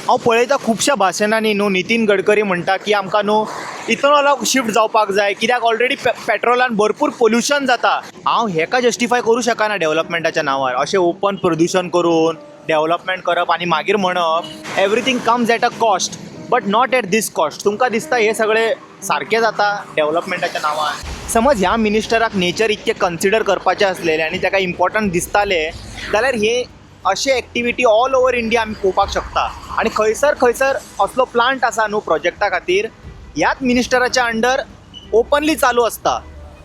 हांव पळयता खुबशा भाशणांनी न्हू नितीन गडकरी म्हणटा की आमकां न्हू इथनॉलाक शिफ्ट जावपाक जाय, कित्याक ऑलरेडी पेट्रोलान भरपूर पोल्युशन जाता. हांव हेका जस्टिफाय करूं शकना डेव्हलपमेंटाच्या नांवार. अशें ओपन प्रदूशण करून डेव्हलपमेंट करप आनी मागीर म्हणप everything comes at a cost, but not at this cost. तुमकां दिसता हे सगळें सारकें जाता डेव्हलपमेंटाच्या नांवार? समज ह्या मिनिस्टराक नेचर इतकें कन्सिडर करपाचें आसलेलें आनी ताका इम्पॉर्टंट दिसतालें जाल्यार हे अशे एक्टिविटी ऑल ओवर इंडिया आमी पळोवपाक शकता. आनी खंयसर असलो प्लांट आसा न्हू प्रोजेक्टा खातीर ह्याच मिनिस्टराच्या अंडर ओपनली चालू आसता.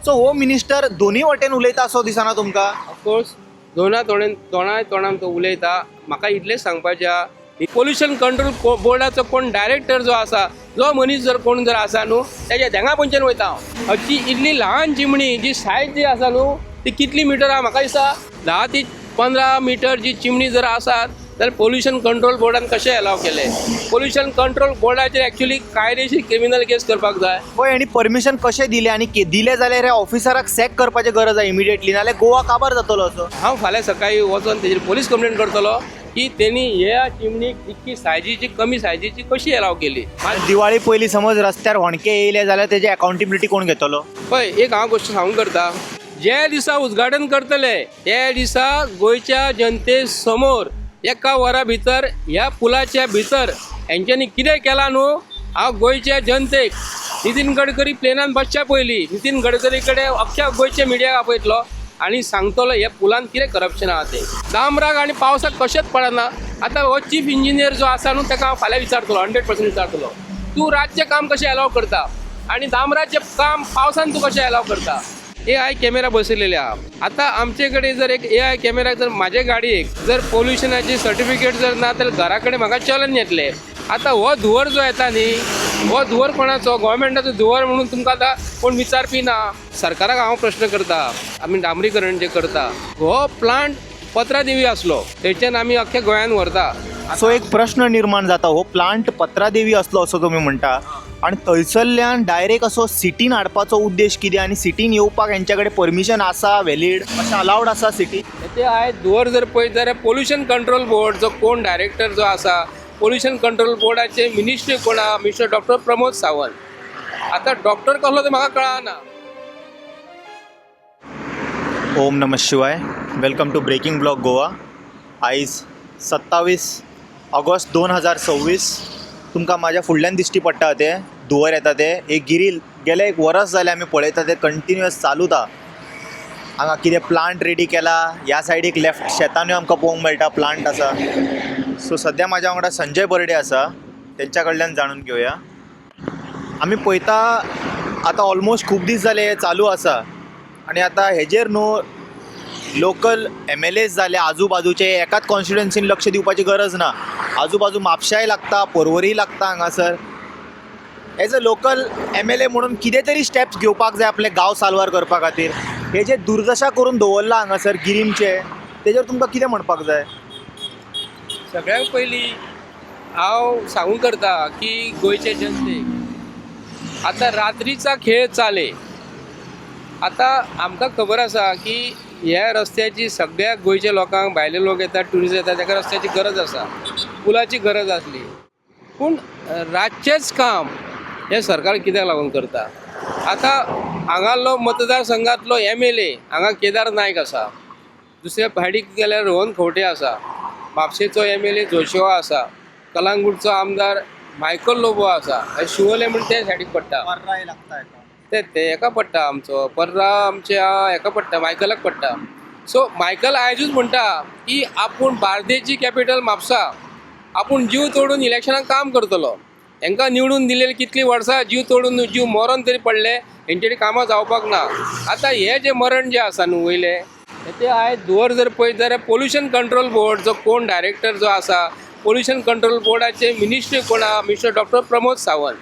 सो हो मिनिस्टर दोनूय वटेन उलयता असो दिसना तुमकां? ऑफकोर्स दोनाय तोंडान तो उलयता. म्हाका इतलेंच सांगपाचें आहा, पोल्युशन कंट्रोल बोर्डाचो कोण डायरेक्टर जो आसा, जो मनीस जर कोण जर आसा न्हू तेज्या देंगा पंचान वयता हांव. हरची इतली ल्हान चिमणी जी सायज जी आसा न्हू ती कितली मिटर आहा म्हाका दिसता 10 ते 15 मिटर जी चिमणी जर आसात जाल्यार पोल्युशन कंट्रोल बोर्डान कशें अलाव केलें? पोल्युशन कंट्रोल बोर्डाचेर एक्चुअली कायदेशीर क्रिमिनल केस करपाक जाय. पळय आनी परमिशन कशें दिलें आनी दिलें जाल्यार ह्या ऑफिसराक सॅक करपाची गरज आसा इमिडिएटली, नाल्यार गोवा काबार जातलो असो. हांव फाल्यां सकाळीं वचोन तेजेर पोलीस कंप्लेंट करतलो की तेणी ह्या चिमणीक इतकी सायजीची कमी सायजीची कशी अलाव केली. दिवाळी पयलीं समज रस्त्यार होणके येयले जाल्यार तेजी अकाउंटेबिलिटी कोण घेतलो? पळय एक हांव गोश्ट सांगूंक करता. जे दिसा उद्घाटन करतले त्या दिसा गोंयच्या जनते समोर एका वरा भितर ह्या पुलाच्या भितर हेंच्यांनी कितें केलां न्हू, हांव गोंयच्या जनतेक नितीन गडकरी प्लेनान बसच्या पयलीं नितीन गडकरी कडेन अख्ख्या गोंयच्या मिडियाक आपयतलो आनी सांगतलो ह्या पुलान कितें करप्शन आहा तें. डांबराक आनी पावसाक कशेंच पडना. आतां हो चीफ इंजिनियर जो आसा न्हू ताका हांव फाल्यां विचारतलो, 100% विचारतलो, तूं रातचें काम कशें अलाव करता आनी डांबराचें काम पावसान तूं कशें अलाव करता? AI कॅमेरा बसयलेले आहा. आतां आमचे कडेन जर एक AI कॅमेरा जर म्हाजे गाडयेक जर पोल्युशनाची सर्टिफिकेट जर ना जाल्यार घरा कडेन म्हाका चलन येतलें. आतां हो धुंवर जो येता न्ही हो धुंवर कोणाचो? गोवोरमेंटाचो धुंवर म्हणून तुमकां आतां कोण विचारपी ना. सरकाराक हांव प्रश्न करता, आमी डांबरीकरण जें करता हो प्लांट पत्रादेवी आसलो थंयच्यान आमी अख्ख्या गोंयान व्हरता. सो एक प्रश्न निर्माण जाता, हो प्लांट पत्रादेवी असलो असो तुमी म्हणटा आनी थंयसरल्यान डायरेक्ट असो सिटीन हाडपाचो उद्देश कितें? आनी सिटीन येवपाक हेंच्या कडेन परमिशन आसा वॅलीड, अशें अलावड आसा सिटी? ते आयज धुंवर जर पळयत जाल्यार पोल्युशन कंट्रोल बोर्ड जो कोण डायरेक्टर जो आसा पोल्युशन कंट्रोल बोर्डाचे मिनिस्ट्री कोण आहा? Mister doctor Pramod Sawant. आतां डॉक्टर कसलो तें म्हाका कळना. ओम नमः शिवाय. Welcome to breaking blog Goa. आयज 27 ऑगस्ट 2026. तुमकां म्हाज्या फुडल्यान दिश्टी पडटा तें धुंवर येता तें एक गिरील गेले एक वरस जालें आमी पळयता तें कंटिन्युअस चालूच आहा. हांगा कितें प्लांट रेडी केला, ह्या सायडीक लेफ्ट शेतांनी आमकां पळोवंक मेळटा प्लांट आसा. सो सद्या म्हाज्या वांगडा संजय बर्डे आसा, तेंच्या कडल्यान जाणून घेवया. आमी पळयता आतां ऑलमोस्ट खूब दीस जाले हे चालू आसा आनी आतां हेजेर न्हू लोकल MLAs जाले आजूबाजूचे एकाच कॉन्स्टिट्युएन्सीन लक्ष दिवपाची गरज ना. आजूबाजू म्हापशाय लागता, पर्वरी लागता हांगासर. एज अ लोकल MLA म्हणून कितें तरी स्टेप्स घेवपाक जाय आपले गांव साल्वार करपा खातीर. हे जे दुर्दशा करून दवरला हांगासर गिरीमचे तेजेर तुमकां कितें म्हणपाक जाय? सगळ्यात पयलीं हांव सांगूंक करता की गोंयचे जनतेक आतां रात्रीचा खेळ चाले. आतां आमकां खबर आसा की ह्या रस्त्याची सगळ्या गोंयच्या लोकांक, भायले लोक येतात, ट्युरिस्ट येतात, ताका रस्त्याची गरज आसा, पुलाची गरज आसली. पूण रातचेंच काम हें सरकार कित्याक लागून करता? आतां हांगालो मतदारसंघांतलो MLA हांगा केदार नायक आसा, दुसऱ्या भायडीक गेल्यार रोहन खंवटे आसा, म्हापशेचो MLA जोशुआ आसा, कलंगूटचो आमदार मायकल लोबो आसा, शिवोले म्हण ते सायडीक पडटा, ते हेका पडटा, आमचो पर्रा आमच्या हेका पडटा, मायकलाक पडटा. सो मायकल आयजूच म्हणटा की आपूण बार्देची कॅपिटल म्हापसा आपूण जीव तोडून इलेक्शनाक काम करतलो. हांकां निवडून दिलेली कितलीं वर्सां जीव तोडून जीव मरण तरी पडले, हेंचेरी कामां जावपाक ना. आतां हे जे मरण जे आसा न्हू वयले ते आयज धुंवर जर पळयत जाल्यार पोल्युशन कंट्रोल बोर्ड जो कोण डायरेक्टर जो आसा पोल्युशन कंट्रोल बोर्डाचे मिनिस्ट्री कोण आहा? Mister doctor Pramod Sawant.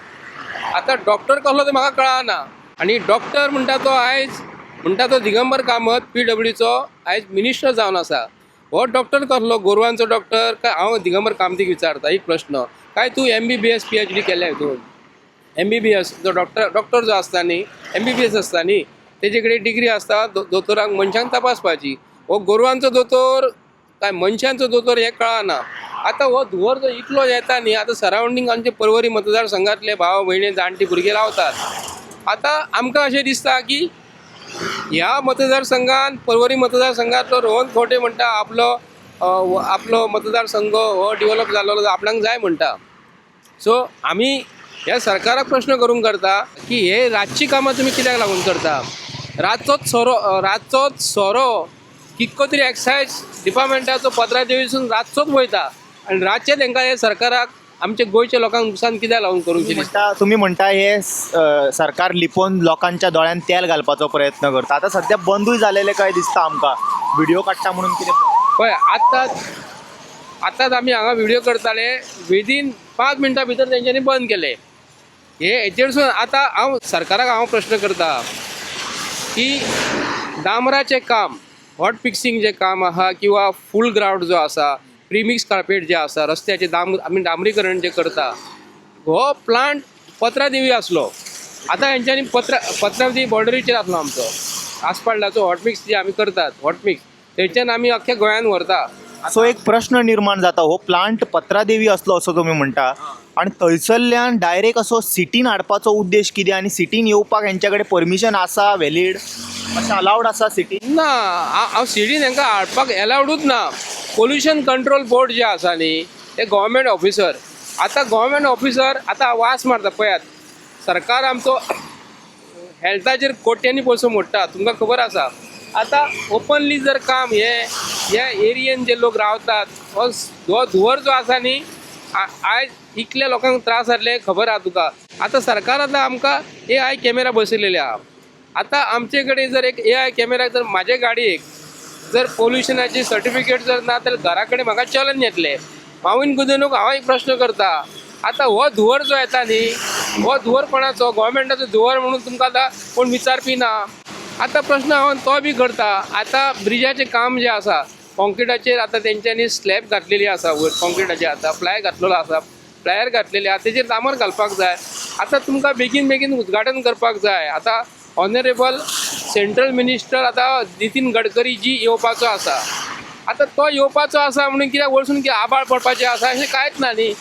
आतां डॉक्टर कसलो तें म्हाका कळना. आनी डॉक्टर म्हणटा तो आयज म्हणटा तो दिगंबर कामत PWचो आयज मिनिस्टर जावन आसा. हो डॉक्टर कसलो? गोरवांचो डॉक्टर काय? हांव दिगंबर कामतीक विचारता एक प्रश्न. काय तूं MBBS PhD केल्या हितून? MBBS जो डॉक्टर जो आसता न्ही, MBBS आसता न्ही, तेजे कडेन डिग्री आसता दोतोरांक मनशांक तपासपाची. हो गोरवांचो दोतोर काय मनशांचो दोतोर हे कळना. आता हो धुवर जो इतलो येता न्ही, आता सरावंडींग आमचे परवरी मतदारसंघातले भाव भयणी जाणटी भुरगे रावतात. आता आमकां अशें दिसता की ह्या मतदारसंघात परवरी मतदारसंघातलो रोहन खोटे म्हणटा आपलो मतदारसंघ हो डेव्हलप जाल्लो आपणाक जाय म्हणटा. सो आमी ह्या सरकाराक प्रश्न करूंक करता की हे रातची कामां तुमी कित्याक लागून करता. रातचोच सोरो कितको तरी एक्सायज डिपार्टमेंटाचो पत्रा देवीसून रातचोच वयता आनी रातचे तांकां हे सरकाराक आमच्या गोंयच्या लोकांक नुकसान कित्याक लागून करूंक दिसता. तुम्ही म्हणता हे सरकार लिपोवन लोकांच्या दोळ्यान तेल घालपाचो प्रयत्न करता. आता सध्या बंदूय जालेले काय दिसता आमकां, व्हिडिओ काडटा म्हणून कितें पळय. आतांच आमी हांगा व्हिडिओ करताले, विदीन 5 मिनटां भितर तेंच्यांनी बंद केले. हेचेरसून आतां हांव सरकाराक प्रश्न करता की डांबराचें काम, हॉट फिक्सिंग जें काम आहा किंवा फूल ग्रावंड जो आसा, प्रिमिक्स कार्पेट जे आसा, रस्त्याचे आमी डांबरीकरण जे करता, हो प्लांट पत्रादेवी आसलो. आतां हेंच्यांनी पत्रादेवी बॉर्डरीचेर आसलो आमचो आसपाल्डाचो हॉट मिक्स जे आमी करतात, हॉट मिक्स थंयच्यान आमी अख्ख्या गोंयान व्हरता. सो एक प्रश्न निर्माण जाता, हो प्लांट पत्रादेवी असलो असो तुम्ही म्हणटा आणि थंयसरल्यान डायरेक्ट असो सिटीन हाडपाचो उद्देश कितें आनी सिटीन येवपाक हेंच्याकडे परमिशन आसा वॅलीड, अशें अलावड आसा सिटीन? ना, हांव सिटीन हांकां हाडपाक एलावडूच ना. पोल्युशन कंट्रोल बोर्ड जे आसा न्ही ते गव्हर्मेंट ऑफिसर. आतां गव्हर्मेंट ऑफिसर आतां वास मारता पळयात. सरकार आमचो हेल्थाचेर कोट्यांनी पयसो मोडटा, तुमकां खबर आसा. आतां ओपनली जर काम ह्या एरियेन जे लोक रावतात, हो धुवर जो आसा न्ही, आयज इतल्या लोकांक त्रास जातले खबर आहा तुका. आतां सरकार आमकां AI कॅमेरा बसयलेले आहा. आतां आमचे कडेन जर एक AI कॅमेरा जर म्हाजे गाडयेक जर पोल्युशनाची सर्टिफिकेट जर ना जाल्यार घरा कडेन म्हाका चलन येतले. मावून गुंतवणूक हांव एक प्रश्न करता. आतां हो धुवर जो येता न्ही, हो धुवर कोणाचो? गव्हर्मेंटाचो धुवर म्हणून तुमकां आतां कोण विचारपी ना. आतां प्रश्न हांव तो बी करता. आतां ब्रिजाचें काम जें आसा, कॉन्क्रिटाचेर आतां तेंच्यांनी स्लॅब घातलेली आसा, वयर कॉन्क्रिटाचेर आतां फ्लाय घातलेलो आसा, फ्लायर घातलेली आहा, तेजेर डांबर घालपाक जाय. आतां तुमकां बेगीन उद्घाटन करपाक जाय. आतां ऑनरेबल सेंट्रल मिनिस्टर आतां नितीन गडकरी जी येवपाचो आसा. आतां तो येवपाचो आसा म्हणून कित्याक वरसून कितें आबाळ पडपाचें आसा अशें कांयच ना न्ही.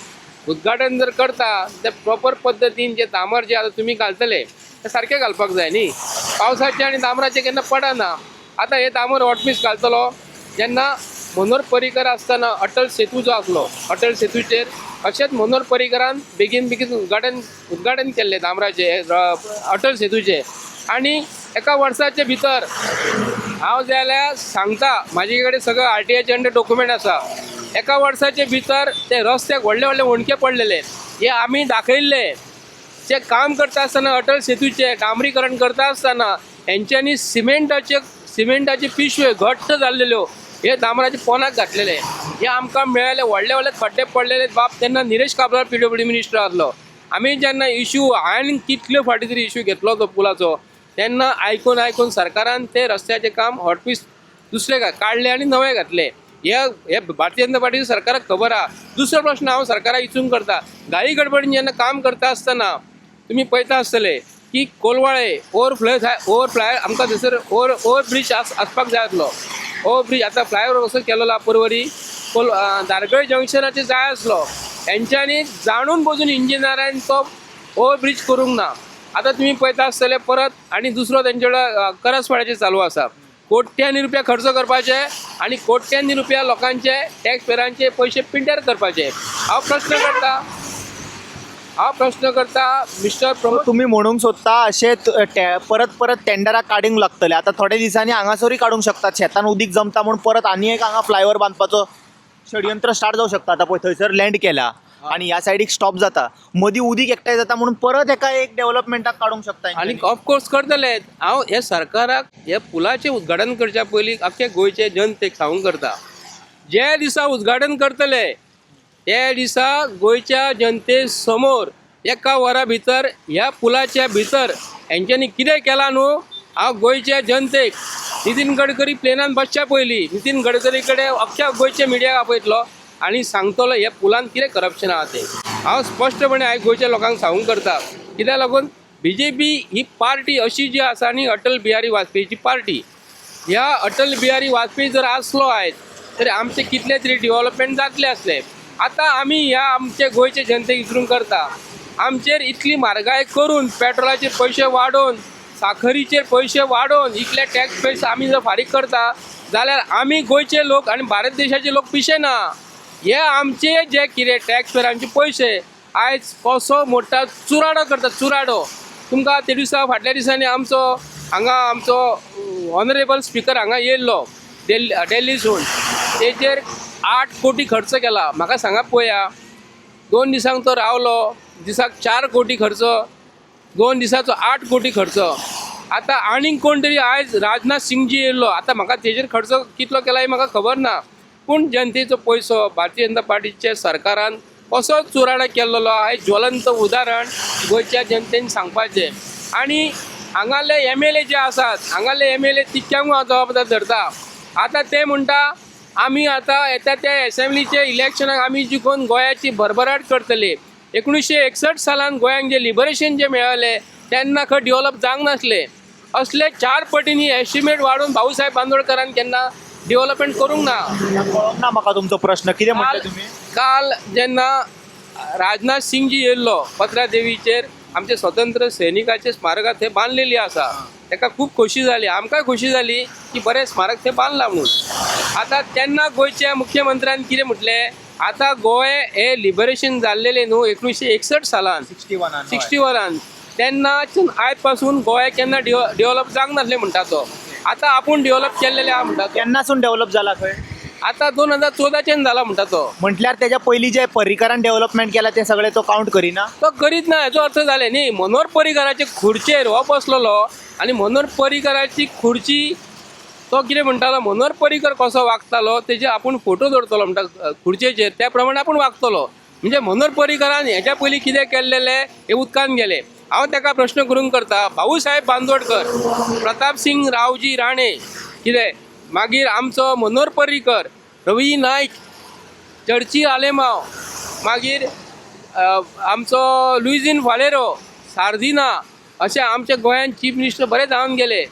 उद्घाटन जर करता ते प्रॉपर पद्दतीन जे डांबर जे आतां तुमी घालतले ते सारकें घालपाक जाय न्ही. पावसाचें आनी डांबराचें केन्ना पडना. आतां हे डांबर हॉटमिक्स घालतलो जेन्ना मनोहर पर्रीकर आसतना अटल सेतू जो आसलो, अटल सेतूचेर अशेंच मनोहर पर्रीकरान बेगीन उद्घाटन केल्लें डांबराचें अटल सेतूचें. आनी एका वर्साचे भितर हांव जाय जाल्यार सांगता, म्हाजे कडेन सगळं RTIचे अंडर डॉक्युमेंट आसा. एका वर्साचे भितर ते रस्त्याक व्हडले वणके पडलेले, हे आमी दाखयल्ले. जे काम करता आसतना अटल सेतूचे डांबरीकरण करता आसतना हेंच्यांनी सिमेंटाचे पिशव्यो घट्ट जाल्लेल्यो हे डांबराच्या पोनाक घातलेले. हे आमकां मेळ्ळेले व्हडले खड्डे पडलेले. बाप तेन्ना निलेश काब्राल PWD मिनिस्टर आसलो. आमी जेन्ना हांवें कितल्यो फाटी तरी इश्यू घेतलो तो पुलाचो, तेन्ना आयकून सरकारान ते रस्त्याचें काम हॉटपीस दुसरे काडले आनी नवे घातले. हे भारतीय जनता पार्टीच्या सरकाराक खबर आहा. दुसरो प्रश्न हांव सरकाराक विचारूंक करता, घाई गडबडीन जेन्ना काम करता आसतना तुमी पळयता आसतले की कोलवाळे ओवरफ्लाय आमकां थंयसर ओवर ब्रीज आसपाक जाय आसलो. ओवर ब्रीज आतां फ्लायओवर कसो केलेलो परवरी दारगळ जंक्शनाचेर जाय आसलो. हेंच्यांनी जाणून बसून इंजिनियरांनी तो ओवर ब्रीज करूंक ना. आतां तुमी पळयता आसतले परत आनी दुसरो तेंचे कडेन करसवाड्याचेर चालू आसा. कोट्यांनी रुपया खर्च करपाचे आनी कोट्यांनी रुपया लोकांचे टॅक्स पेरांचे पयशे पिड्ड्यार करपाचे. हांव प्रश्न करता मिस्टर प्रमोद, तुम्ही म्हणूंक सोदता अशें परत टेंडराक काडूंक लागतले. आतां थोड्या दिसांनी हांगासरूय काडूंक शकतात. शेतान उदीक जमता म्हणून परत आनी एक हांगा फ्लायओवर बांदपाचो षडयंत्र स्टार्ट जावं शकता. आतां पळय थंयसर लँड केला आनी ह्या सायडीक स्टॉप जाता, मदीं उदीक एकठांय जाता म्हणून परत एका एक डेव्हलपमेंटाक काडूंक शकता. आनी ऑफकोर्स करतले. हांव हे सरकाराक हे पुलाचें उद्घाटन करच्या पयलीं अख्खे गोंयचे जनतेक सांगूंक करता, जे दिसा उद्घाटन करतले त्या दिसा गोंयच्या जनते समोर एका वरा भितर ह्या पुलाच्या भितर हेंच्यांनी कितें केलां न्हू, हांव गोंयच्या जनतेक नितीन गडकरी प्लेनान बसच्या पयलीं नितीन गडकरी कडेन अख्ख्या गोंयच्या मिडियाक आपयतलो आनी सांगतलो ह्या पुलान कितें करप्शन आहा तें. हांव स्पश्टपणे हांवें गोंयच्या लोकांक सांगूंक करता. कित्याक लागून BJP ही पार्टी अशी जी आसा न्ही, अटल बिहारी वाजपेयीची पार्टी. ह्या अटल बिहारी वाजपेयी जर आसलो आयज तरी आमचे कितले तरी डेव्हलपमेंट जातले असले. आता आमी ह्या आमचे गोंयचे जनतेक विचारून करता, आमचेर इतली म्हारगाय करून पेट्रोलाचे पयशे वाडोवन साखरीचेर पयशे वाडोवन इतले टॅक्स पयशे आमी जर फारीक करता जाल्यार आमी गोंयचे लोक आनी भारत देशाचे लोक पिशे ना. हे आमचे जे कितें टॅक्स पेरांचे पयशे आयज कसो मोठा चुराडो करता, चुराडो. तुमकां ते दिसा फाटल्या दिसांनी आमचो ऑनरेबल स्पिकर हांगा येयल्लो दिल्लीसून, तेचेर 8 कोटी खर्च केला. म्हाका सांगा पळया, 2 दिसांक तो रावलो, दिसाक 4 कोटी खर्च, 2 दिसाचो 8 कोटी खर्च. आतां आनीक कोण तरी आयज राजनाथ सिंगजी येयल्लो, आतां म्हाका तेचेर खर्च कितलो केला हे म्हाका खबर ना, पूण जनतेचो पयसो भारतीय जनता पार्टीच्या सरकारान कसो चुराडो केल्लो आयज ज्वलंत उदाहरण गोंयच्या जनतेन सांगपाचें. आनी हांगाले MLA जे आसात, हांगाले MLA तितक्यांक हांव जबाबदार धरता. आतां ते म्हणटा आमी आतां येता त्या असेंब्लीचे इलेक्शनाक आमी जिखून गोंयाची भरभराट करतले. 1961 सालान गोंयांक जे लिबरेशन जे मेळ्ळें तेन्ना खंय डेव्हलप जावंक नासलें. असले 4 पटींनी एस्टिमेट वाडोवन भाऊसाहेब बांदोडकरान केन्ना डेव्हलपमेंट करूंक ना. कळोंक ना म्हाका तुमचो प्रश्न कितें म्हणटा तुमी. काल जेन्ना राजनाथ सिंगजी येयल्लो पत्रा देवीचेर, आमचे स्वतंत्र सैनिकाचे स्मारकां थंय बांदलेली आसा, ताका खूब खोशी जाली, आमकांय खोशी जाली की बरें स्मारक थंय बांदलां म्हणून. आतां तेन्ना गोंयच्या मुख्यमंत्र्यान कितें म्हटलें, आतां गोंय हे लिबरेशन जाल्लेलें न्हू 1961 सालान 61 तेन्नाच्यान आयज पासून गोंय केन्ना डेव्हलप जावंक नासलें म्हणटा तो. आतां आपूण डेव्हलप केल्लेलें आहा म्हणटा तो. केन्नासून डेव्हलप जाला खंय. आतां 2014 जाला म्हणटा तो. म्हटल्यार तेज्या पयलीं जे पर्रीकारान डेव्हलपमेंट केला ते सगळे तो काउंट करिना. तो करीत ना, हेचो अर्थ जालें न्ही. मनोहर पर्रीकाराचे खुर्चेर हो बसलेलो आनी मनोहर पर्रीकाराची खुर्ची तो कितें म्हणटालो, मनोहर पर्रीकर कसो वागतालो तेजे आपूण फोटो दवरतलो म्हणटा खुर्चेचेर, त्या प्रमाणे आपूण वागतलो. म्हणजे मनोहर पर्रीकारान हेच्या पयलीं कितें केल्लेलें हे उदकान गेलें. हांव ताका प्रश्न करूंक करता, भाऊसाहेब बांदोडकर, प्रताप सिंग रावजी राणे कितें, मागीर आमचो मनोहर पर्रीकर, रवी नायक, चर्ची आलेमांव, मागीर आमचो लुईजीन फालेरो, सार्दिना, अशे आमच्या गोंयांत चीफ मिनिस्टर बरे जावन गेले.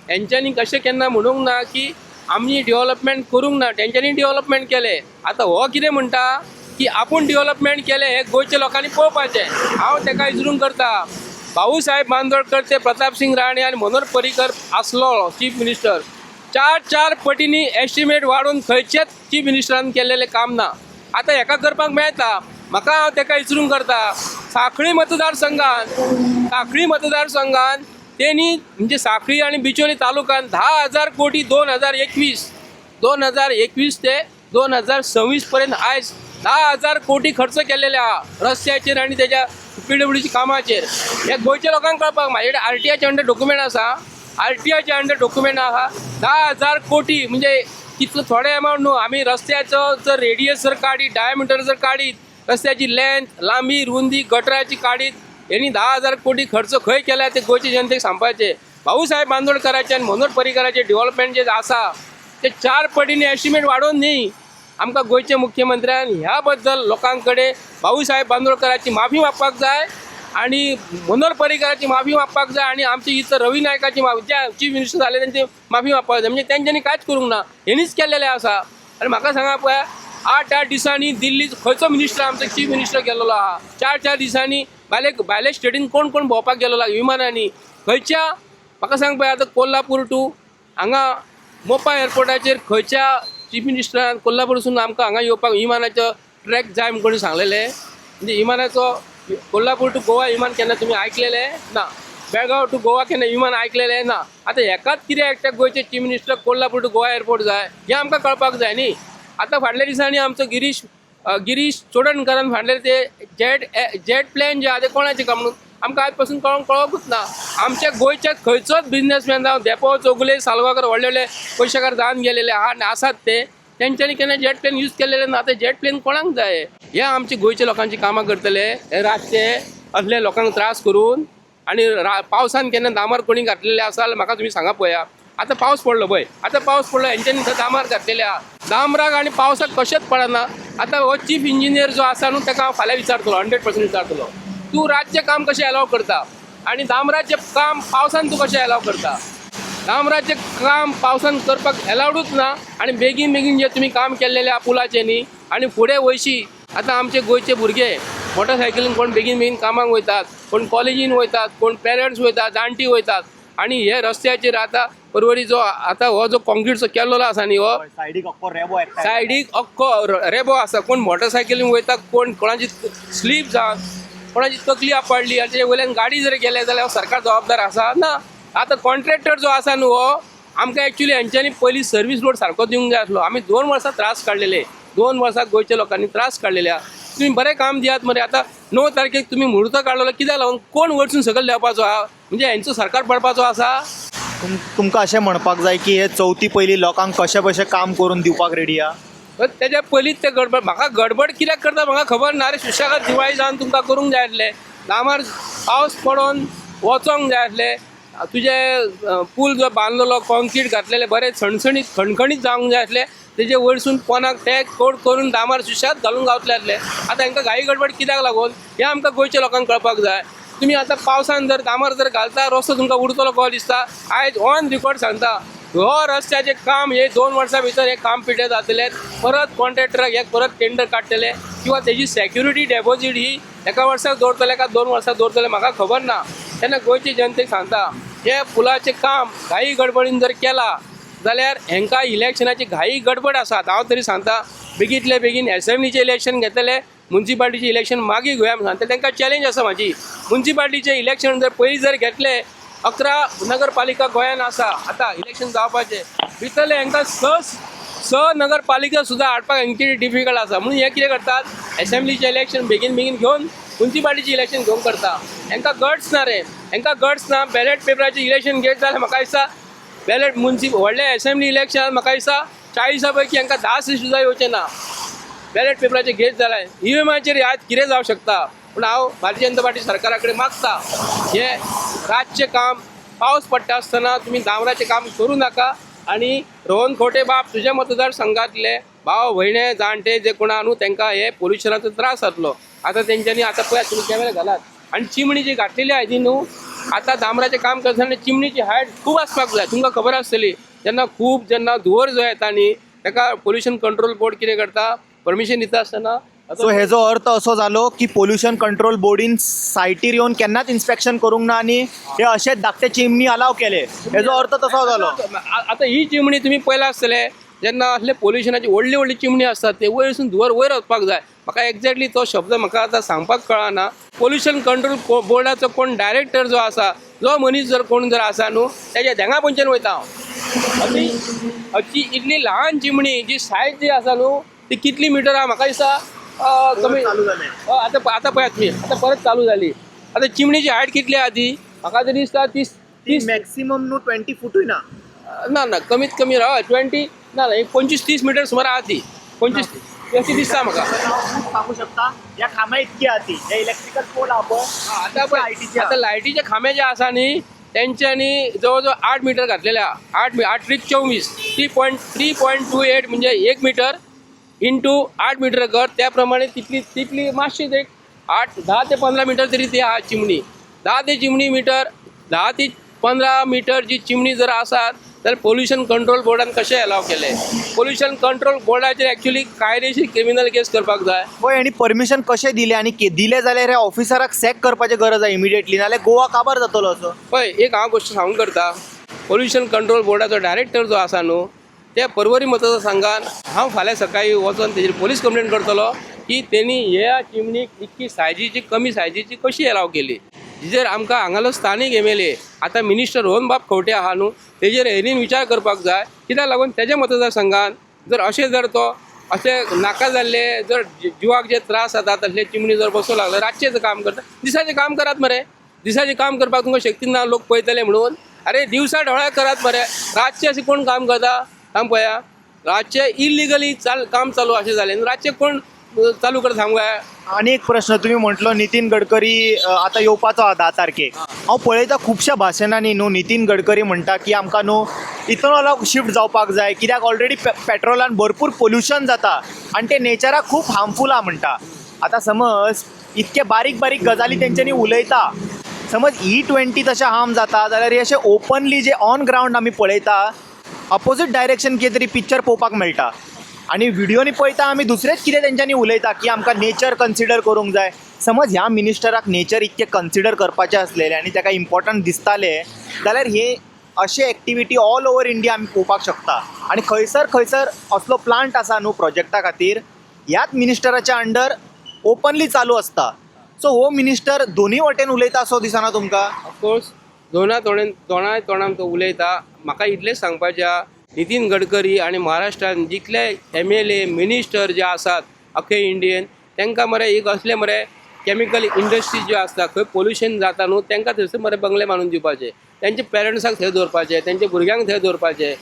हेंच्यांनी कशें केन्ना म्हणूंक ना की आमी डेव्हलपमेंट करूंक ना, तेंच्यांनी डेव्हलपमेंट केलें. आतां हो कितें म्हणटा की आपूण डेव्हलपमेंट केलें हे गोंयच्या लोकांनी पळोवपाचें. हांव ताका विचारून करता, भाऊसाहेब बांदोडकर ते प्रताप सिंग राणे आनी मनोहर पर्रीकर आसलो चीफ मिनिस्टर, 4 पटींनी एस्टिमेट वाडोवन खंयच्याच चीफ मिनिस्टरान केल्लेलें काम ना. आतां हेका करपाक मेळटा. म्हाका हांव ताका विचारून करता, सांखळी मतदारसंघान तेणी म्हणजे सांखळी आनी बिचोली तालुक्यान 10,000 कोटी 2021 ते 2026 पर्यंत आयज 10,000 कोटी खर्च केल्लेले आहा रस्त्याचेर आनी तेज्या PWDच्या कामाचेर. हे गोंयच्या लोकांक कळपाक, म्हाजे कडेन RTIचे अंडर डॉक्युमेंट आसा, RTIचे अंडर डॉक्युमेंट आहा. 10,000 कोटी म्हणजे कितलो थोडे अमावंट न्हू. आमी रस्त्याचो जर रेडियस जर काडीत, डायमिटर जर काडीत, रस्त्याची लेंथ, लांबी, रुंदी, गटराची काडीत, हेणी 10,000 कोटी खर्च खंय केल्या ते गोंयचे जनतेक सांगपाचे. भाऊसाहेब बांदोडकराचे आनी मनोहर पर्रीकराचे डेव्हलपमेंट जे आसा ते 4 पटींनी एस्टिमेट वाडोवन न्ही. आमकां गोंयचे मुख्यमंत्र्यान ह्या बद्दल लोकां कडेन भाऊसाहेब बांदोडकराची माफी मागपाक जाय आनी मनोहर पर्रीकराची माफी मागपाक जाय आनी आमची इतर रवी नायकाची जे चीफ मिनिस्टर जाले त्यांची माफी मागपाक जाय. म्हणजे तेंच्यांनी कांयच करूंक ना, हेणीच केल्लेलें आसा. आनी म्हाका सांगा पळय, 8 दिसांनी दिल्ली खंयचो मिनिस्टर आमचो चीफ मिनिस्टर गेल्लो आहा. 4 दिसांनी भायले स्टेटीन कोण भोंवपाक गेल्लो विमानांनी खंयच्या. म्हाका सांग पळय, आतां कोल्हापूर टू हांगा मोपा एअरपोर्टाचेर खंयच्या चीफ मिनिस्टरान कोल्हापूरसून आमकां हांगा येवपाक विमानाचो ट्रॅक जाय म्हणून सांगलेलें. म्हणजे विमानाचो कोल्हापूर टू गोवा विमान केन्ना तुमी आयकलेलें ना, बेळगांव टू गोवा केन्ना विमान आयकलेलें ना. आतां हेकाच कित्याक एकट्या गोंयचे chief minister Kolhapur to Goa airport जाय हें आमकां कळपाक जाय न्ही. आतां फाटल्या दिसांनी आमचो गिरीश चोडणकरान फाटले ते जेट प्लेन जे आहा ते कोणाचे काम म्हणून आमकां आयज पासून कळोवंकूच ना. आमच्या गोंयच्या खंयचोच बिझनेसमॅन जावं देपो चौगुले सालगांवकर व्हडले पयशेकार जावन गेलेले आसात ते, तेंच्यांनी केन्ना जेट प्लेन यूज केलेले ना. आतां जेट प्लेन कोणाक जाय. हे आमचे गोंयच्या लोकांची कामां करतले हे रातचे असले लोकांक त्रास करून. आनी पावसान केन्ना दामार कोणी घातलेले आसा जाल्यार म्हाका तुमी सांगा पळया. आतां पावस पडलो पळय, आतां पावस पडलो हेंच्यांनी थंय दामार घातलेले आहा. दामराक आनी पावसाक कशेंच पडना. आतां हो चीफ इंजिनियर जो आसा न्हू ताका हांव फाल्यां विचारतलो, 100% विचारतलो, तूं रातचें काम कशें अलाव करता आनी दामराचें काम पावसान तूं कशें अलाव करता. डांबराचें काम पावसान करपाक अलावडूच ना आनी बेगीन बेगीन जे तुमी काम केल्लेल्या पुलाचें न्ही आनी फुडें वयशी आतां आमचे गोंयचे भुरगे मोटरसायकलीन कोण बेगीन बेगीन कामाक वयतात, कोण कॉलेजीन वयतात, कोण पेरंट्स वयतात, जाणटी वयतात आनी हे रस्त्याचेर आतां परवरी जो आतां हो जो कॉन्क्रीटचो केल्लो आसा न्ही हो सायडीक अख्खो रेबो एकठांय सायडीक अख्खो रेबो आसा. कोण मोटरसायकलीन वयता, कोण कोणाची स्लीप जावन कोणाची तकली आपडली आनी तेजे वयल्यान गाडी जर गेले जाल्यार सरकार जबाबदार आसा ना. आतां कॉन्ट्रॅक्टर जो आसा न्हू हो आमकां एक्चुली हेंच्यांनी पयलीं सर्वीस रोड सारको दिवंक जाय आसलो. आमी 2 वर्सां त्रास काडलेले, 2 वर्सां गोंयच्या लोकांनी त्रास काडलेल्या. तुम्ही बरें काम दियात मरे. आतां 9 तारखेक तुमी मुहूर्त काडलो कित्याक लागून कोण वरसून सकयल देंवपाचो आहा म्हणजे हेंचो सरकार पडपाचो आसा. तुमकां अशें म्हणपाक जाय की हे चवथी पयलीं लोकांक कशें कशें काम करून दिवपाक रेडी आहा. तेज्या पयलींच ते गडबड म्हाका गडबड कित्याक करता म्हाका खबर ना रे. सुशेगाद दिवाळी जावन तुमकां करूंक जाय आसलें. डांबर पावस पडोन वचोंक जाय आसलें. तुजे पूल जो बांदलेलो कॉन्क्रीट घातलेले बरें सणसणीत खणखणीत जावंक जाय आसलें. तेजे वयरसून पोनाक ते कोड करून डांबर सुशेगाद घालून गावतले आसले. आतां हांकां घाई गडबड कित्याक लागून हें आमकां गोंयच्या लोकांक कळपाक जाय. तुमी आतां पावसान जर डांबर जर घालता रस्तो तुमकां उरतलो कहो दिसता. आयज ऑन रिकॉर्ड सांगता हो रस्त्याचें काम हे 2 वर्सां भितर हे काम पिड्ड्यार जातलें. परत कॉन्ट्रॅक्टराक हे परत टेंडर काडटले किंवा तेजी सॅक्युरिटी डेपॉझीट ही एका वर्साक दवरतले काय 2 वर्सां दवरतले म्हाका खबर ना. तेन्ना गोंयचे जनतेक सांगता हे पुलाचें काम घाई गडबडीन जर केला जाल्यार हेंकां इलेक्शनाची घाई गडबड आसा. हांव तरी सांगता बेगींतले बेगीन एसेंब्लीचें इलेक्शन घेतले, म्युन्सिपाल्टीचें इलेक्शन मागीर घेवया म्हण सांगता. तांकां चॅलेंज आसा म्हाजी. म्युन्सिपाल्टीचें इलेक्शन जर पयलीं जर घेतले 11 नगरपालिका गोंयान आसा आतां इलेक्शन जावपाचें भितरले हांकां स नगरपालिका सुद्दां हाडपाक हेंची डिफिकल्ट आसा. म्हणून हे कितें करतात एसेंब्लीचें इलेक्शन बेगीन बेगीन घेवन म्युन्सिपाल्टीचें इलेक्शन घेवंक करता. हांकां गट्स ना रे. हांकां गट्स ना. बॅलेट पेपराचें इलेक्शन घेत जाल्यार म्हाका दिसता बॅलेट व्हडले एसेंब्ली इलेक्शनान म्हाका दिसता 40 पैकी हांकां 10 सीट सुद्दां येवचें ना. बॅलेट पेपराचेर घेत जाल्यार EVMचेर आज कितें जावं शकता. पूण हांव भारतीय जनता पार्टी सरकारा कडेन मागता हे रातचें काम पावस पडटा आसतना तुमी डांबराचें काम करूं नाका. आनी रोहन खोटे बाब तुज्या मतदारसंघातले भाव भयणे जाणटे जे कोण आहा न्हू तांकां हे पोल्युशनाचो त्रास जातलो. आतां तेंच्यांनी आतां पळयात तुमी कॅमेरा घालात आनी चिमणी जी घातलेली आहा ती न्हू आतां डांबराचें काम करतना चिमणीची हायट खूब आसपाक जाय. तुमकां खबर आसतली जेन्ना धुंवर जो येता न्ही ताका पोल्युशन कंट्रोल बोर्ड कितें करता परमिशन दिता आसतना. सो हेजो अर्थ असो जालो की पोल्युशन कंट्रोल बोर्डीन सायटीर येवन केन्नाच इन्स्पेक्शन करूंक ना आनी हे अशेच धाकटे चिमणी अलाव केले. हेजो अर्थ तसो जालो. आतां ही चिमणी तुमी पळयला आसतले जेन्ना असले पोल्युशनाची व्हडली व्हडली चिमणी आसतात ते वयरसून धुंवर वयर वचपाक जाय. म्हाका एक्झॅक्टली तो शब्द म्हाका आतां सांगपाक कळना. पोल्युशन कंट्रोल बोर्डाचो कोण डायरेक्टर जो आसा जो मनीस जर कोण जर आसा न्हू तेज्या धेंगा पंचान वयता हांव. अशी इतली ल्हान चिमणी जी सायज जी आसा न्हू ती कितली मिटर आहा म्हाका दिसता कमी. आतां पळयात तुमी आतां परत चालू जाली. आतां चिमणीची हायट कितली आहा ती म्हाका तरी दिसता 30 मॅक्सिमम न्हू 20 फूटूय ना. ना कमीत कमी राव 20 ना 25-30 मिटर सुमार आहा ती. 25 अशी दिसता म्हाका. सांगू शकता या खांब्या इतकी आहा ती इलेक्ट्रिकल पोल आहा पळय. आता लायटीचे खांबे जे आसा न्ही तेंच्यांनी जवळ 8 मीटर घातलेले आहा. 8 त्रिक 24 3.28 म्हणजे 1 मीटर इंटू 8 मीटर कर त्या प्रमाणे तितली मातशी एक 10 ते 15 मीटर तरी ती आहा चिमणी. 10 ते 15 मीटर जी चिमणी जर आसात जाल्यार पोल्युशन कंट्रोल बोर्डान कशें अलाव केले. पोल्युशन कंट्रोल बोर्डाचेर एक्चुअली कायदेशीर क्रिमिनल केस करपाक जाय. पळय आनी परमिशन कशें दिलें आनी दिलें जाल्यार ह्या ऑफिसराक सॅक करपाची गरज आहा इमिडिएटली नाल्यार गोवा काबार जातलो असो. पळय एक हांव गोश्ट सांगूंक करता. पोल्युशन कंट्रोल बोर्डाचो डायरेक्टर जो आसा न्हू ते परवरी मतदारसंघान हांव फाल्यां सकाळीं वचोन तेजेर पोलीस कंप्लेंट करतलो की तेणी ह्या चिमणीक इतकी सायजीची कमी सायजीची कशी अलाव केली. जिचेर आमकां हांगालो स्थानीक MLA आतां मिनिस्टर रोहन बाब खंवटे आहा न्हू तेजेर हेरीन विचार करपाक जाय. कित्याक लागून तेज्या मतदारसंघान जर अशें जर तो अशें नाका जाल्ले जर जिवाक जे त्रास जातात तसले चिमणी जर बसो लागले रातचें काम करता. दिसाचें काम करात मरे. दिसाचें काम करपाक तुमकां शक्ती ना लोक पळयतले म्हणून. अरे दिवसा ढवळ्या करात मरे. रातचें अशें कोण काम करता सांग पळया. रातचें इल्लिगली काम चालू अशें जालें रातचें कोण चालू करता सांग पळया. आनी एक प्रश्न तुमी म्हटलो नितीन गडकरी आतां येवपाचो आहा 10 तारखेक. हांव पळयता खुबश्या भाशणांनी न्हू नितीन गडकरी म्हणटा की आमकां न्हू इथनॉलाक शिफ्ट जावपाक जाय कित्याक ऑलरेडी पेट्रोलान भरपूर पोल्युशन जाता आनी ते नेचराक खूब हार्मफूल आहा म्हणटा. आतां समज इतके बारीक बारीक गजाली तेंच्यांनी उलयता समज E20 तशें हार्म जाता जाल्यार हे अशें ओपनली जे ऑन ग्रावंड आमी पळयता अपोजीट डायरेक्शन कितें तरी पिक्चर पळोवपाक मेळटा आनी व्हिडियोनी पळयता आमी दुसरेंच कितें तेंच्यांनी उलयता की आमकां नेचर कन्सिडर करूंक जाय. समज ह्या मिनिस्टराक नेचर इतकें कन्सिडर करपाचें आसलेलें आनी ताका इम्पॉर्टंट दिसतालें जाल्यार हे अशे एक्टिविटी ऑल ओवर इंडिया आमी पळोवपाक शकता आनी खंयसर असलो प्लांट आसा न्हू प्रोजेक्टा खातीर ह्याच मिनिस्टराच्या अंडर ओपनली चालू आसता. सो हो मिनिस्टर दोनूय वटेन उलयता असो दिसना तुमकां? ऑफकोर्स दोनाय तोंडान तो उलयता. म्हाका इतलेंच सांगपाचें आहा नितीन गडकरी आनी महाराष्ट्रान जितले MLA मिनिस्टर जे आसात अख्खे इंडियेन तांकां मरे एक असले मरे कॅमिकल इंडस्ट्री ज्यो आसता खंय पोल्युशन जाता न्हू तांकां थंयसर मरे बंगले बांदून दिवपाचे, तेंचे पेरंट्साक थंय दवरपाचे, तेंचे भुरग्यांक थंय दवरपाचे,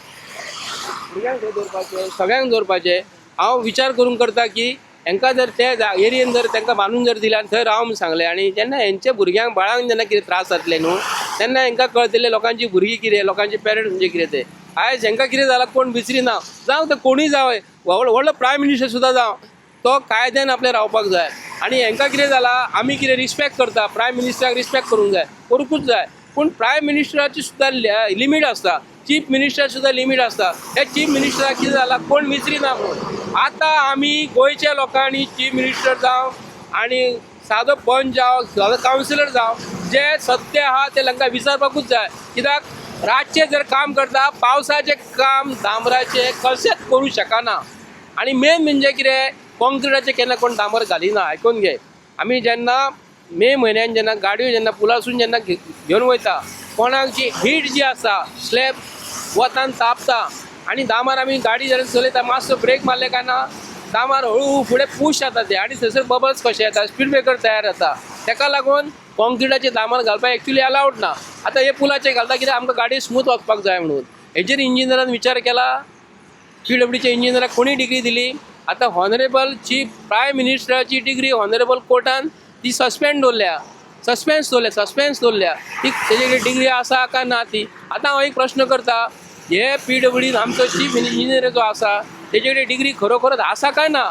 सगळ्यांक दवरपाचे. हांव विचार करूंक करता की हांकां जर ते एरियेन जर तांकां बांदून जर दिलें आनी थंय राव म्हूण सांगलें आनी जेन्ना हेंचे भुरग्यांक बाळांक जेन्ना कितें त्रास जातले न्हू तेन्ना हांकां कळटलें लोकांची भुरगीं कितें, लोकांचे पेरंट्स म्हणजे कितें ते. आयज हांकां कितें जालां कोण विचरिना, जावं ते कोणूय जावं व्हडलो प्रायम मिनिस्टर सुद्दां जावं तो कायद्यान आपले रावपाक जाय. आनी हांकां कितें जालां आमी कितें रिस्पेक्ट करता, प्रायम मिनिस्टराक रिस्पेक्ट करूंक जाय, करूंकूच जाय. पूण प्रायम मिनिस्टराची सुद्दां लिमीट आसता, चीफ मिनिस्टर सुद्दां लिमीट आसता. हे चीफ मिनिस्टराक कितें जालां कोण विचरिना म्हणून. आतां आमी गोंयच्या लोकांनी चीफ मिनिस्टर जावं आनी सादो पंच जावं सादो कावन्सिलर जावं जे सत्य आहा ते तांकां विचारपाकूच जाय. कित्याक रातचें जर काम करता पावसाचें काम डांबराचें कशेंच करूं शकना. आनी मेन म्हणजे कितें कॉन्क्रिटाचें केन्ना कोण डांबर घालिना. आयकून घे, आमी जेन्ना मे म्हयन्यान जेन्ना गाडयो जेन्ना पुलासून जेन्ना घेवन वयता कोणाक जी हीट जी आसा स्लॅब वतान तापता आनी दामार आमी गाडी जेन्ना चलयता मातसो ब्रेक मारले काय ना दामार हळू फुडें पुश जाता ते आनी थंयसर बबल्स कशे येता, स्पीड ब्रेकर तयार जाता. ताका लागून कॉन्क्रिटाचे दामार घालपाक एक्चुली अलावड ना. आतां हे पुलाचे घालता कित्याक आमकां गाडी स्मूथ वचपाक जाय म्हणून. हेजेर इंजिनियरान विचार केला, PWDच्या इंजिनियराक कोणी डिग्री दिली. आतां हॉनरेबल चीफ प्रायम मिनिस्टराची डिग्री हॉनरेबल कोर्टान ती सस्पेन्स दवरल्या. ती तेजे कडेन डिग्री आसा काय ना ती. आतां हांव एक प्रश्न करता, हे PWD आमचो चीफ इंजिनियर जो आसा तेजे कडेन डिग्री खरोखरच आसा काय ना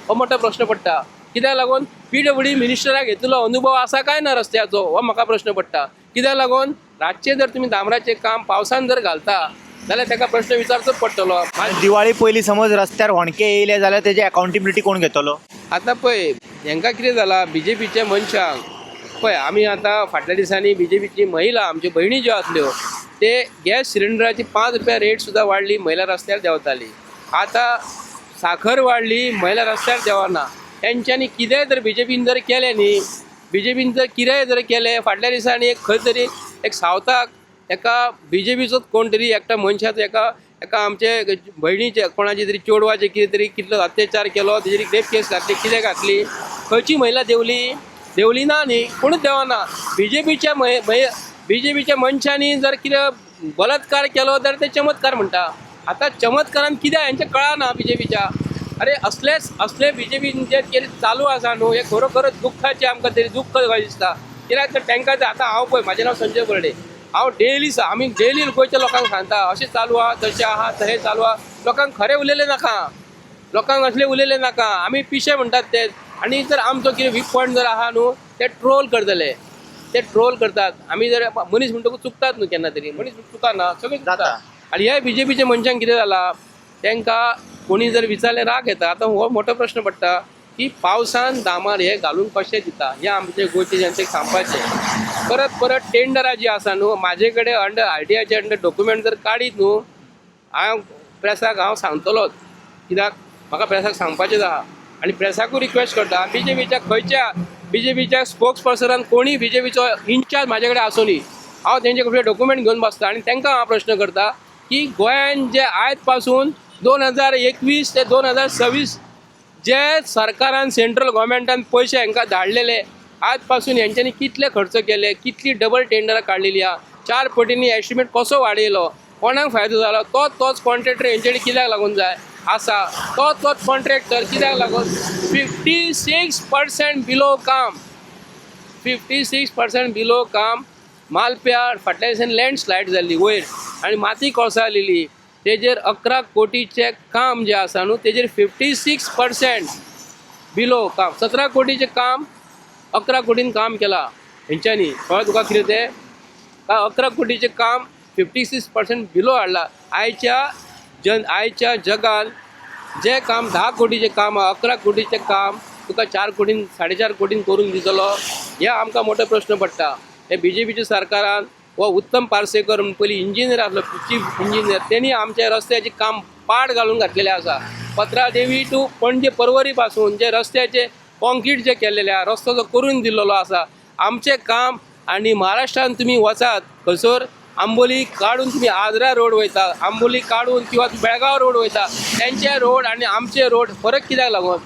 हो मोठो प्रश्न पडटा. कित्याक लागून PWD मिनिस्टराक घेतिल्लो अनुभव आसा काय ना रस्त्याचो हो म्हाका प्रश्न पडटा. कित्याक लागून रातचें जर तुमी डांबराचें काम पावसान जर घालता जाल्यार ताका प्रश्न विचारचोच पडटलो. दिवाळी पयलीं समज रस्त्यार होणके येयले जाल्यार तेजी अकाउंटेबिलिटी कोण घेतलो? आतां पळय हांकां कितें जालां BJPच्या मनशांक पळय आमी आतां फाटल्या दिसांनी BJPची महिला आमच्यो भयणी ज्यो आसल्यो ते गॅस सिलिंडराची 5 रुपया रेट सुद्दां वाडली, महिला रस्त्यार देंवताली. आतां साखर वाडली, महिला रस्त्यार देवना. तेंच्यांनी कितेंय जर BJPन जर केलें न्ही, BJPन जर कितेंय जर केलें फाटल्या दिसांनी एक खंय तरी एक सावथाक एका BJPचोच कोण तरी एकट्या मनशाचो एका आमचे भयणीचे कोणाचे तरी चेडवाचे कितें तरी कितलो अत्याचार केलो, तेजेर रेप केस घातली. कितें घातली? खंयची महिला देवली ना न्ही, कोणूच देवना. BJPच्या मनशांनी जर कितें बलात्कार केलो जाल्यार ते चमत्कार म्हणटा. आतां चमत्कारान कित्याक हेंचें कळना BJPच्या. अरे असले BJPन जे केले चालू आसा न्हू हे खरोखरच दुख्खाचें आमकां तरी दुख्ख कशें दिसता. कित्याक तर तांकां आतां हांव पळय म्हाजें नांव संजय बर्डे, हांव आमी डेली गोंयच्या लोकांक सांगता अशें चालू आहा तशें आहा तशें चालू आहा. लोकांक खरें उलयलें नाका, लोकांक असलें उलयलें नाका. आमी पिशे म्हणटात ते. आनी जर आमचो कितें वीक पॉयंट जर आहा न्हू ते ट्रोल करतले, ते ट्रोल करतात. आमी जर मनीस म्हणटकूच चुकतात न्हू केन्ना तरी, मनीस चुकना, सगळें जाता. आनी हे BJPच्या मनशांक कितें जालां तांकां कोणी जर विचारलें राग येता. आतां हो मोठो प्रश्न पडटा की पावसान दामार हे घालून कशें दिता हें आमचे गोंयचे जनतेक सांगपाचें. परत टेंडरां जीं आसा न्हू म्हाजे कडेन अंडर RTIचे अंडर डॉक्युमेंट जर काडीत न्हू हांव प्रेसाक सांगतलोच. कित्याक म्हाका प्रेसाक सांगपाचेंच आहा आनी प्रेसाकूय रिक्वेस्ट करता BJPच्या स्पोक्स पर्सनान कोणी BJPचो इन्चार्ज म्हाजे कडेन आसूनी हांव तेंचे कडे डॉक्युमेंट घेवन बसता आनी तांकां हांव प्रश्न करता की गोंयान जे आयज पासून 2021 ते 2026 जे सरकारान सेंट्रल गोव्हर्मेंटान पयशे हांकां धाडलेले आज पासून हेंच्यांनी कितले खर्च केले, कितली डबल टेंडरां काडलेली आहा, 4 पटींनी एस्टिमेट कसो वाडयलो, कोणाक फायदो जालो, तोच कॉन्ट्रॅक्टर हेंचे कडेन कित्याक लागून जाय आसा, तोच कॉन्ट्रॅक्टर कित्याक लागून 56% बिलो काम 56% बिलो काम मालप्यार फाटल्या दिसांनी लँडस्लायड जाल्ली वयर आनी माती कोसळिल्ली तेजेर 11 कोटीचें काम जें आसा न्हू तेजेर 56% बिलो काम 17 कोटीचें काम 11 कोटीन काम केलां हेंच्यांनी कळ्ळें तुका कितें तें 11 कोटीचें काम 56% बिलो हाडला. आयच्या जगान जे काम 10 कोटीचें काम 11 कोटीचें काम तुका 4 कोटीन 4.5 कोटीन करून दितलो, हे आमकां मोठो प्रश्न पडटा. हे BJPच्या सरकारान व उत्तम पार्सेकर म्हणून पयलीं इंजिनियर आसलो, चीफ इंजिनियर, त्यांनी आमच्या रस्त्याचे काम पाड घालून घातलेले आसा. पत्रादेवी टू पणजे पर्वरी पासून जे रस्त्याचे कॉन्क्रीट जे केल्लेले आसा, रस्तो जो करून दिल्लो आसा, आमचें काम. आनी महाराष्ट्रान तुमी वचात खंयसर आंबोली काडून तुमी आजरा रोड वयता, आंबोली काडून किंवा बेळगांव रोड वयता, तेंचे रोड आनी आमचे रोड फरक कित्याक लागून?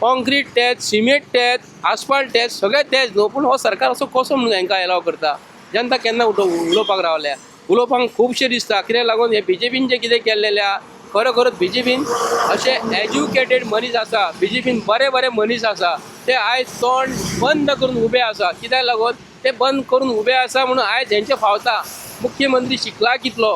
कॉन्क्रीट तेच, सिमेंट तेच, आसफाल्ट तेच, सगळें तेच न्हू. पूण हो सरकार असो कसो म्हणून हांकां एलाव करता? जनता केन्ना उलोवपाक रावल्या? उलोवपाक खुबशें दिसता. कित्याक लागून हे BJPन जें कितें केल्लेलें आहा, खरोखरच BJPन अशे एज्युकेटेड मनीस आसा, BJPन बरे बरे मनीस आसा, ते आयज तोंड बंद करून उबे आसा. कित्याक लागून ते बंद करून उबे आसा म्हणून आयज हेंचे फावता. मुख्यमंत्री शिकला कितलो,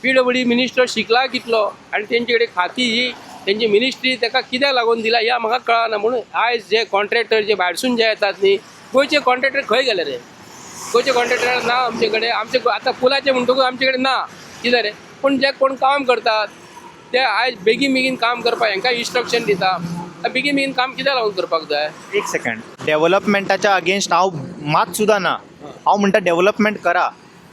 PWD मिनिस्टर शिकला कितलो, आनी तेंचे कडेन खाती ही तेंची मिनिस्ट्री ताका कित्याक लागून दिला ह्या म्हाका कळना. म्हणून आयज जे कॉन्ट्रॅक्टर जे भायरसून जे येतात न्ही, गोंयचे कॉन्ट्रॅक्टर खंय गेले रे? गोंयचे कॉन्ट्रॅक्टर ना आमचे कडेन. आमचे आतां पुलाचे म्हणटकूच आमचे कडेन ना. कितें रे? पूण जे कोण काम करतात ते आयज बेगीन बेगीन काम करपाक हांकां इन्स्ट्रक्शन दिता. बेगीन बेगीन काम कित्याक लागून करपाक जाय? एक सेकंड. डेव्हलपमेंटाच्या अगेन्स्ट हांव मात सुद्दां ना. हांव म्हणटा डेव्हलपमेंट करा,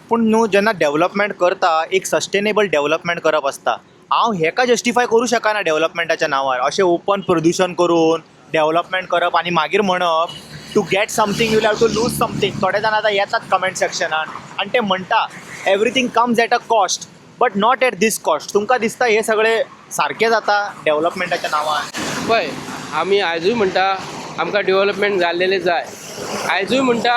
पूण न्हू जेन्ना डेव्हलपमेंट करता एक सस्टेनेबल डेव्हलपमेंट करप आसता. हांव हेका जस्टिफाय करूं शकना डेव्हलपमेंटाच्या नांवार अशें ओपन प्रदूशण करून डेव्हलपमेंट करप आनी मागीर म्हणप to get something you have to lose something. थोडे जाण आतां येतात कमेंट सेक्शनान आनी ते म्हणटा everything comes at a cost but not at this cost. तुमकां दिसता हे सगळें सारकें जाता डेव्हलपमेंटाच्या नांवार? पळय, आमी आयजूय म्हणटा आमकां डेव्हलपमेंट जाल्लेलें जाय. आयजूय म्हणटा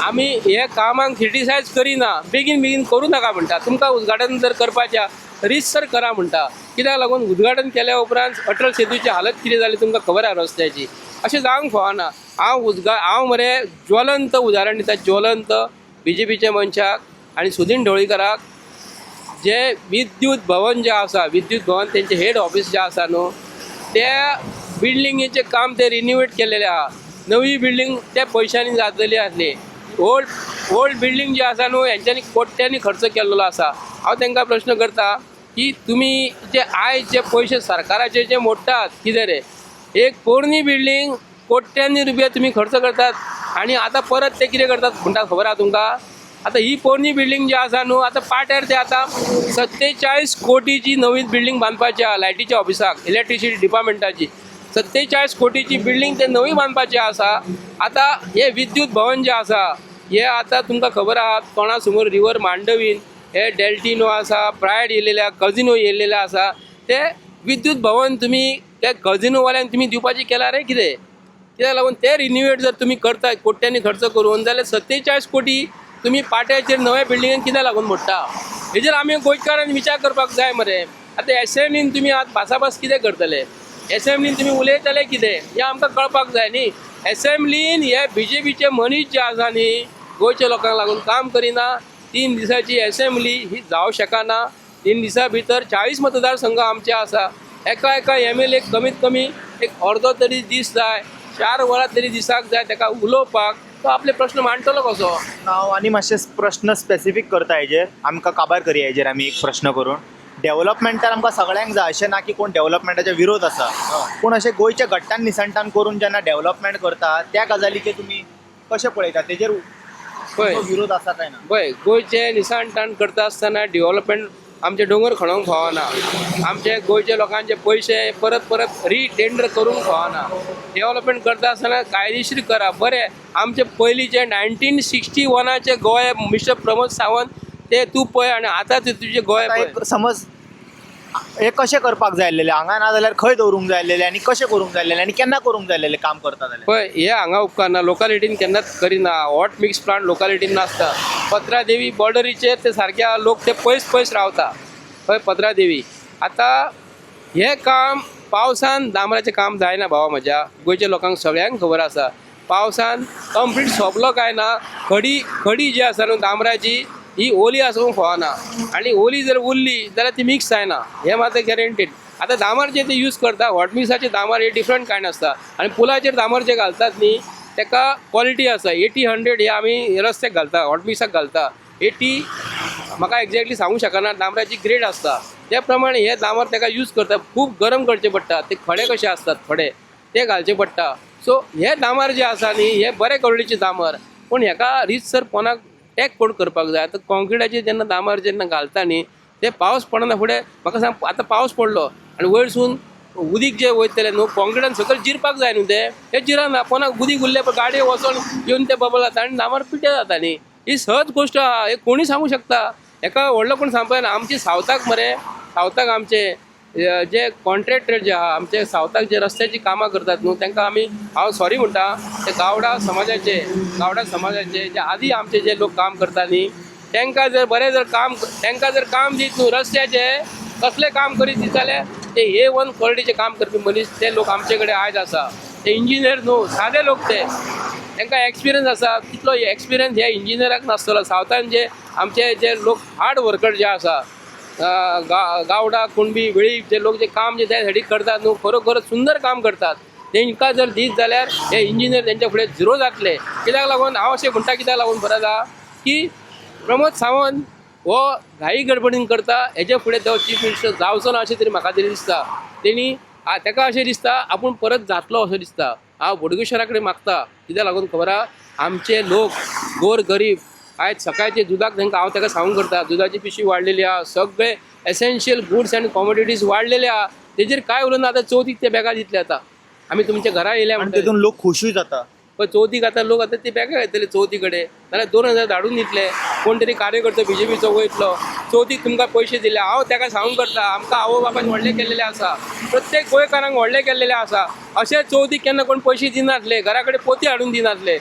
आमी हे कामांक क्रिटिसायज करिना, बेगीन बेगीन करूं नाका म्हणटा. तुमकां उद्घाटन जर करपाच्या रितसर करा म्हणटा. कित्याक लागून उद्घाटन केल्या उपरांत अटल सेतूची हालत कितें जाली तुमकां खबर आसा रस्त्याची. अशें जावंक फावना. हांव मरे ज्वलंत उदाहरण दिता, ज्वलंत BJPच्या मनशाक आनी सुदीन ढवळीकराक. जे विद्युत भवन जें आसा, विद्युत भवन तेंचे हेड ऑफीस जें आसा न्हू, त्या बिल्डिंगेचें काम ते रिन्युवेट केल्लेलें आहा. नवी बिल्डींग त्या पयशांनी जातली आसली. ओल्ड बिल्डींग जी आसा न्हू हेंच्यांनी कोट्यांनी खर्च केल्लो आसा. हांव तांकां प्रश्न करता की तुमी जे आयज जे पयशे सरकाराचे जे मोडटात कितें रे? एक पोरणी बिल्डींग कोट्यांनी रुपया तुमी खर्च करतात आनी आतां परत ते कितें करतात म्हणटा खबर आहा तुमकां? आतां ही पोरणी बिल्डींग जी आसा न्हू, आतां पाट्यार ते आतां 47 कोटीची नवी बिल्डींग बांदपाची आहा लायटीच्या ऑफिसाक, इलेक्ट्रिसिटी डिपार्टमेंटाची. 47 कोटीची बिल्डींग ते नवी बांदपाची आसा. आतां हे विद्युत भवन जे आसा हे आतां तुमकां खबर आहा कोणा समोर रिवर मांडवीन हे डेल्टिनो आसा, प्रायड येयलेले, कजिनो येयलेले आसा. ते विद्युत भवन तुमी त्या कजिनोवाल्यांक तुमी दिवपाचें केला रे कितें? कित्याक लागून ते रिन्युवेट जर तुमी करता कोट्यांनी खर्च करून जाल्यार 47 कोटी तुमी पाट्याचेर नव्या बिल्डिंगेन कित्याक लागून मोडटा? हेजेर आमी गोंयकारांनी विचार करपाक जाय मरे. आतां एसेंब्लीन तुमी आतां भासाभास कितें करतले? एसेंब्लीन तुमी उलयतले कितें हें आमकां कळपाक जाय न्ही. एसेंब्लीन हे BJPचे मनीस जे आसा न्ही गोंयच्या लोकांक लागून काम करिना. 3 दिसाची एसेंब्ली ही जावं शकना. 3 दिसां भितर 40 मतदारसंघ आमचे आसा. एका MLA कमीत कमी एक अर्दो तरी दीस जाय, 4 वरां तरी दिसाक जाय ताका उलोवपाक. तो आपले प्रश्न मांडटलो कसो? हांव आनी मातशे प्रश्न स्पेसिफीक करता हेजेर, आमकां काबार करया हेजेर आमी एक प्रश्न करून. डेव्हलपमेंटान आमकां सगळ्यांक जाय अशें ना की कोण डेव्हलपमेंटाचे विरोध आसा, पूण अशें गोंयच्या घट्टान निसंटान करून जेन्ना डेव्हलपमेंट करता त्या गजालीचे तुमी कशें पळयता? तेजेर विरोध आसा काय ना? पळय, गोंयचे निसाणटाण करता आसतना डेव्हलपमेंट आमचे दोंगर खणोवंक फावना. आमचे गोंयच्या लोकांचे पयशे परत रिटेंडर करूंक फावना. डेव्हलपमेंट करता आसतना कायदेशीर करा. बरें, आमचे पयलींचे 1961चे गोंय मिस्टर प्रमोद सावंत ते तूं पळय आनी आतां तुजें गोंय पळय. समज हे कशें करपाक जाय आसलेलें? हांगा ना जाल्यार खंय दवरूंक जाय आसलेलें आनी कशें करूंक जाय आसलेलें आनी केन्ना करूंक जाय आसलेलें काम करता जाल्यार? पळय, हे हांगा उपकारना. लोकालिटीन केन्नाच करिना. हॉट मिक्स प्लांट लोकालिटीन नासता. पत्रादेवी बॉर्डरीचेर ते सारके लोक ते पयस रावता. पळय पत्रादेवी आतां हे काम पावसान डांबराचें काम जायना भावा म्हज्या. गोंयच्या लोकांक सगळ्यांक खबर आसा. पावसान कंप्लीट सोंपलो काय ना. खडी जी आसा न्हू डांबराची ही ओली आसूंक फावना. आनी ओली जर उरली जाल्यार ती मिक्स जायना, हें मात्र गॅरंटीड. आतां दामर जे ते यूज करता हॉट मिक्साचे दामर हे डिफरंट कायंड आसता. आनी पुलाचेर दामर जे घालतात न्ही ताका क्वॉलिटी आसा 80-100 हे आमी रस्त्याक घालता हॉटमिक्साक घालता 80 म्हाका एक्झॅक्टली सांगूंक शकना डांबराची ग्रेड आसता त्या प्रमाणे हे डांबर ताका यूज करता खूब गरम करचें पडटा ते खडे कशे आसतात खडे ते घालचे पडटा सो हे डांबर जे आसा न्ही हे बरे क्वॉलिटीचे डांबर पूण हेका रितसर पोंदाक टॅग कोट करपाक जाय आतां कॉन्क्रिटाचेर जेन्ना डांबर जेन्ना घालता न्ही ते पावस पडना फुडें म्हाका सांग आतां पावस पडलो आनी वयरसून उदीक जे वयतले न्हू कॉन्क्रिटान सकयल जिरपाक जाय न्हू ते जिरना पोंदाक उदीक उरले पळय गाडयो वचोन येवन ते बबल जाता आनी डांबर पिड्ड्यार जाता न्ही ही सहज गोश्ट आहा हे कोणी सांगूं शकता हेका व्हडलो कोण सांगपाक ना आमची सावथाक मरे सावथाक आमचे जे कॉन्ट्रॅक्टर जे आहा आमचे सावथाक जे रस्त्याची कामां करतात न्हू तांकां हांव सॉरी म्हणटा ते गावडा समाजाचे जे आदी आमचे जे लोक काम करता न्ही तांकां जर बरें जर काम दीत न्हू रस्त्याचे कसले काम करीत दिताले ते A1 क्वॉलिटीचे काम करपी मनीस ते लोक आमचे कडेन आयज आसा ते इंजिनियर न्हू सादे लोक ते तांकां एक्सपिरियन्स आसा तितलो एक्सपिरियन्स ह्या इंजिनियराक नासतलो सावथान जे आमचे जे लोक हार्ड वर्कर जे आसा गावडा कुणबी वेळीप जे लोक जे काम जे त्या साठी करतात न्हू खरोखर सुंदर काम करतात तांकां जर दीत जाल्यार हे इंजिनियर तेंच्या फुडें झिरो जातले कित्याक लागून हांव अशें म्हणटा कित्याक लागून बरो आसा की प्रमोद सावंत हो घाई गडबडीन करता हेजे फुडें तो चीफ मिनिस्टर जावचो ना अशें तरी म्हाका तरी दिसता तेणी ताका अशें दिसता आपूण परत जातलो असो दिसता हांव बोडगेश्वरा कडेन मागता कित्याक लागून खबर आहा आमचे लोक गोर गरीब आयज सकाळचे दुधाक तांकां हांव ताका सांगूंक करता दुधाची पिशवी वाडलेली आहा सगळे एसेन्शियल गुड्स आनी कॉमोडिटीज वाडलेले आहा तेजेर काय उलयना आतां चवथीक ते बॅगां दितले आतां आमी तुमच्या घरा येयल्या आणि म्हणटा तितून लोक खुशूय जाता पण चवथीक आतां लोक आतां ते बॅगां येतले चवथी कडेन नाल्यार 2000 धाडून दितले कोण तरी कार्यकर्तो BJPचो वयतलो चवथीक तुमकां पयशे दिले हांव ताका सांगूंक करता आमकां आवय बापायन व्हडले केल्लेले आसा प्रत्येक गोंयकारांक व्हडले केल्लेले आसा अशें चवथीक केन्ना कोण पयशे दिनासले घरा कडेन पोती हाडून दिनासले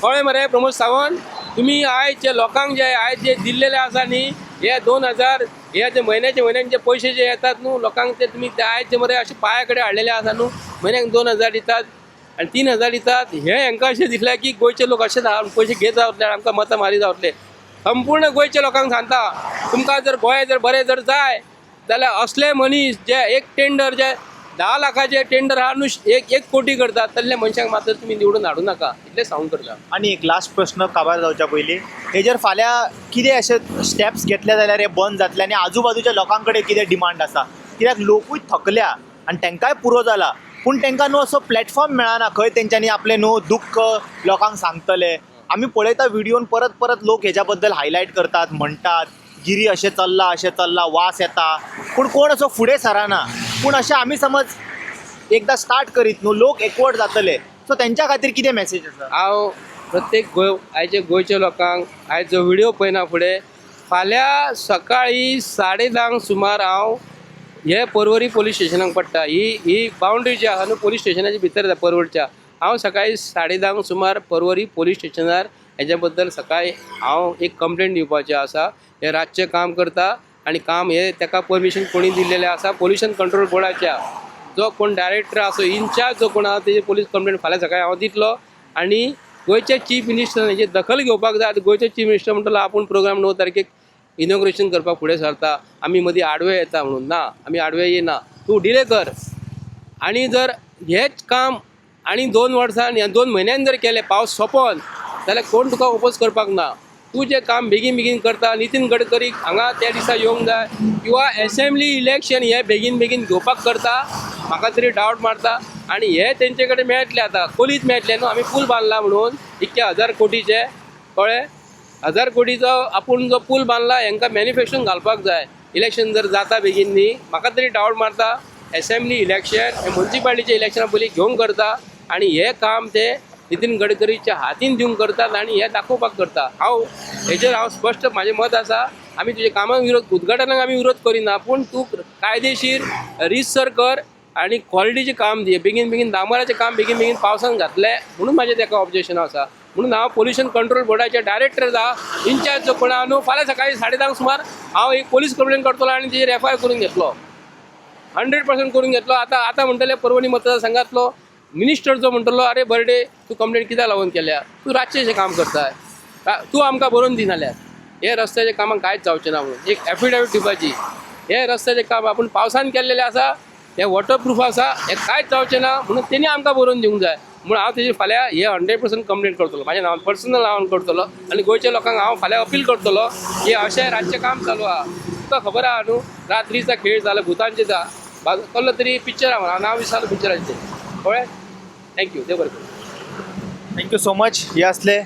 कळ्ळें मरे प्रमोद सावंत तुमी आयज जे लोकांक जे आयज जे दिल्लेले आसा न्ही हे 2000 हे जे म्हयन्याचे जे पयशे जे येतात न्हू लोकांक ते तुमी ते आयज जे मरे अशे पांया कडेन हाडलेले आसा न्हू म्हयन्याक 2000 दितात आनी 3000 दितात हे हांकां अशें दिसलें की गोंयचे लोक अशें पयशे घेत जावतले आमकां मतां मारी जावतले संपूर्ण गोंयच्या लोकांक सांगता तुमकां जर गोंय जर बरें जर जाय जाल्यार असले मनीस जे एक टेंडर जे 10 लाखाचे टेंडर आहा न्हू एक कोटी करतात तसले मनशांक मात्र तुमी निवडून हाडूं नाका इतलें सांगूंक करता आणि एक लास्ट प्रश्न काबार जावच्या पयलीं हेजेर फाल्यां कितें अशे स्टेप्स घेतले जाल्यार हे बंद जातले आनी आजूबाजूच्या लोकां कडेन कितें डिमांड आसा कित्याक लोकूय थकल्या आनी तांकांय पुरो जाला पूण तांकां न्हू असो प्लॅटफॉर्म मेळना खंय तेंच्यांनी आपलें न्हू दुख्ख लोकांक सांगतले आमी पळयता व्हिडिओन परत लोक हेच्या बद्दल हायलायट करतात म्हणटात गिरी अशें चल्ला वास येता पूण कोण असो फुडें सराना पूण अशें आमी समज एकदां स्टार्ट करीत न्हू लोक एकवट जातले सो तेंच्या खातीर कितें मेसेज आसा हांव प्रत्येक आयचे गोंयच्या लोकांक आयज जो व्हिडिओ पळयना फुडें फाल्यां सकाळीं 10:30 सुमार हांव हे पर्वरी पोलीस स्टेशनाक पडटा ही बाउंड्री जी आहा न्हू पोलीस स्टेशनाच्या भितर आसा पर्वरच्या हांव सकाळीं 10:30 सुमार पर्वरी पोलीस स्टेशनार हेच्या बद्दल सकाळीं हांव एक कंप्लेंट दिवपाचें आसा हे रातचें काम करता आनी काम हे ताका परमिशन कोणी दिल्लेलें आसा पोल्युशन कंट्रोल बोर्डाच्या जो कोण डायरेक्टर आसा इन्चार्ज जो कोण आहा तेजी पोलीस कंप्लेंट फाल्यां सकाळीं हांव दितलो आनी गोंयचे चीफ मिनिस्टर हेची दखल घेवपाक जाय गोंयचे चीफ मिनिस्टर म्हणटलो आपूण प्रोग्राम 9 तारखेक इनॉग्रेशन करपाक फुडें सरता आमी मदीं आडवे येता म्हणून ना आमी आडवे येना तूं डिले कर आनी जर हेच काम आनी 2 वर्सां या 2 म्हयन्यान जर केलें पावस सोंपोन जाल्यार कोण तुका ओपोज करपाक ना तूं जें काम बेगीन करता नितीन गडकरीक हांगा त्या दिसा येवंक जाय किंवा असेंब्ली इलेक्शन हे बेगीन घेवपाक करता म्हाका तरी डावट मारता आनी हे तेंचे कडेन मेळटले आतां कोलीत मेळटले न्हू आमी पूल बांदला म्हणून इतके 1000 कोटीचे कळ्ळें 1000 कोटीचो आपूण जो पूल बांदला हांकां मॅन्युफॅक्चरींग घालपाक जाय इलेक्शन जर जाता बेगीन न्ही म्हाका तरी डावट मारता असेंब्ली इलेक्शन हे म्युन्सिपाल्टीचे इलेक्शना पयलीं घेवंक करता आनी हे काम ते नितीन गडकरीच्या हातीन दिवंक करतात आनी हे दाखोवपाक करता हेजेर हांव स्पश्ट म्हाजें मत आसा आमी तुजे कामाक विरोध उद्घाटनाक आमी विरोध करिना पूण तूं कायदेशीर रितसर कर आनी क्वॉलिटीचें काम दी बेगीन डांबराचें काम बेगीन पावसान घातलें म्हणून म्हाजें ताका ऑब्जेक्शन आसा म्हणून हांव पोल्युशन कंट्रोल बोर्डाचे डायरेक्टर इन्चार्ज जो कोण आहा न्हू फाल्यां सकाळीं 10:30 सुमार हांव एक पोलीस कंप्लेंट करतलो आनी तेजेर FIR करून घेतलो 100% करून घेतलो आतां म्हणटले पर्वणी मतदारसंघांतलो मिनिस्टर जो म्हणटलो अरे बर्डे तूं कंप्लेंट कित्याक लागून केल्या तूं रातचें काम करताय तूं आमकां बरोवन दिनाल्यार हे रस्त्याच्या कामाक कांयच जावचें ना म्हणून एक एफिडेवीट दिवपाची हे रस्त्याचें काम आपूण पावसान केल्लेलें आसा हे वॉटरप्रूफ आसा हे कांयच जावचें ना म्हणून तेणी आमकां बरोवन दिवंक जाय म्हणून हांव तेजी फाल्यां हे 100% कंप्लेंट करतलो म्हाज्या नांवान पर्सनल नांवान करतलो आनी गोंयच्या लोकांक हांव फाल्यां अपील करतलो की अशें रातचें काम चालू आहा तुका खबर आहा न्हू रात्रीचा खेळ जालो भुतांचे कसलो तरी पिक्चर आहा हांव नांव विसरलो पिक्चराचें कळ्ळें थँक्यू देव बरें करूं. Thank you so much. हे असले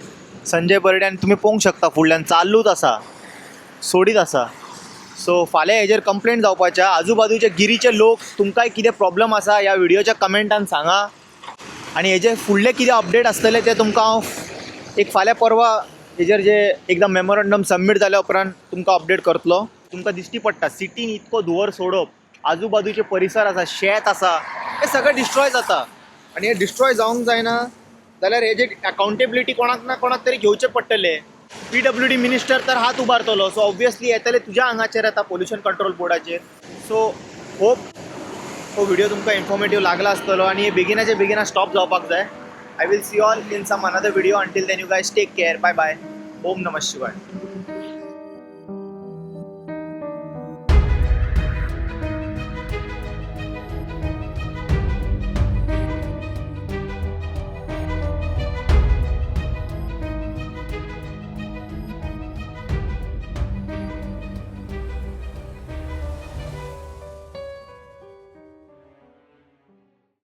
संजय बर्डे आनी तुमी पळोवंक शकता फुडल्यान चालूच आसा सोडीत आसा. सो फाल्यां हेजेर कंप्लेंट जावपाच्या आजूबाजूचे गिरीचे लोक तुमकांय कितें प्रॉब्लम आसा ह्या व्हिडिओच्या कमेंटान सांगा आनी हेजे फुडले कितें अपडेट आसतले ते तुमकां हांव एक फाल्यां परवा हेजेर जे एकदम मेमोरंडम सबमीट जाल्या उपरांत तुमकां अपडेट करतलो. तुमकां दिश्टी पडटा सिटीन इतको धुंवर सोडप आजूबाजूचे परिसर आसा शेत आसा हे सगळें डिस्ट्रॉय जाता आनी हे डिस्ट्रॉय जावंक जायना जाल्यार हेजे अकावंटेबिलिटी कोणाक ना कोणाक तरी घेवचें पडटलें. PWD मिनिस्टर तर हात उबारतलो सो ऑब्वियसली येतले तुज्या आंगाचेर येता पोल्युशन कंट्रोल बोर्डाचेर. सो होप हो व्हिडिओ तुमकां इन्फॉर्मेटीव लागला आसतलो आनी हे बेगिनाचे बेगिना स्टॉप जावपाक जाय. I will see all in some another video until then you guys take care. Bye bye. ओम नमः शिवाय.